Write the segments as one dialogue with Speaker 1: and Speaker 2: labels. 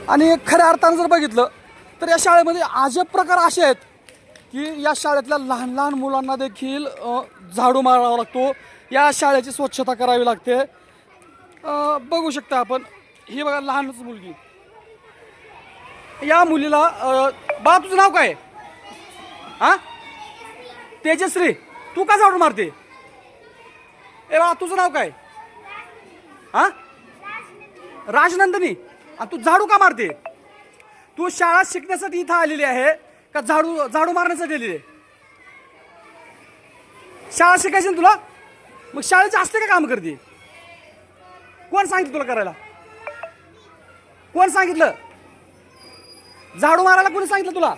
Speaker 1: आणि खऱ्या अर्थानं जर बघितलं तर या शाळेमध्ये अजब प्रकार असे आहेत की या शाळेतल्या लहान लहान मुलांना देखील झाडू मारावा लागतो, या शाळेची स्वच्छता करावी लागते। बघू शकता आपण, ही बघा लहानच मुलगी, या मुलीला बा तुझं नाव काय? हा, तेजश्री, तू का झाडू मारते? ए बा तुझं नाव काय? हा, राजनंदिनी, आणि तू झाडू का मारते? तू शाळा शिकण्यासाठी इथं आलेली आहे का झाडू मारण्यासाठी आलेली आहे? शाळा शिकायची ना तुला, मग शाळेचे असते का काम करते? कोण सांगितलं तुला करायला? कोण सांगितलं? झाडू मारायला कोणी सांगितलं तुला?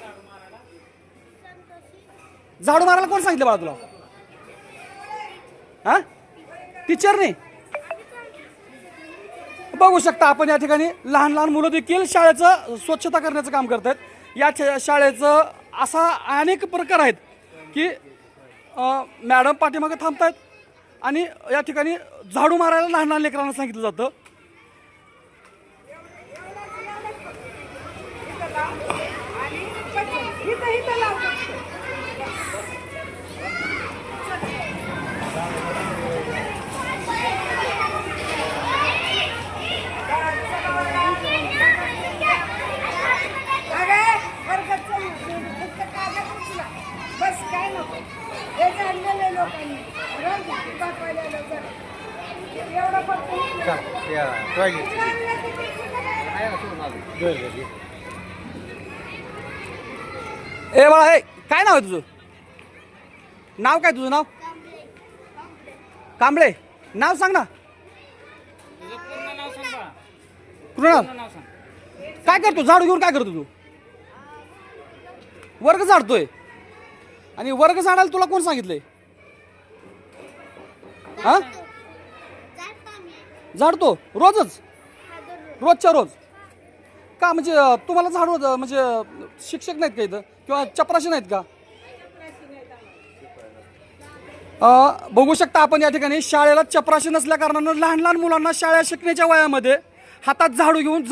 Speaker 1: झाडू मारायला कोण सांगितलं बाळा तुला? हा, टीचरने? बघू शकता आपण या ठिकाणी लहान लहान मुलं देखील शाळेचं स्वच्छता करण्याचं काम करतात। या शाळेचं असा अनेक प्रकार आहेत की मॅडम पाठीमागे थांबतायत आणि या ठिकाणी झाडू मारायला लहान लहान लेकरांना सांगितलं जातं। ए बाळा, हे काय नाव आहे तुझं? नाव काय तुझं? नाव कांबळे, नाव सांग ना। कृणाल, काय करतो? झाडू घेऊन काय करतो तू? वर्ग झाडतोय? आणि वर्ग झाडायला तुला कोण सांगितलंय? हा, झाडतो रोजच? रोजच्या रोज का? म्हणजे तुम्हाला झाडू म्हणजे शिक्षक नाहीत का इथं, किंवा चपराशी नाहीत का? बघू शकता आपण या ठिकाणी शाळेला चपराशी नसल्या कारणानं लहान लहान मुलांना शाळा शिकण्याच्या वयामध्ये हातात झाडू घेऊन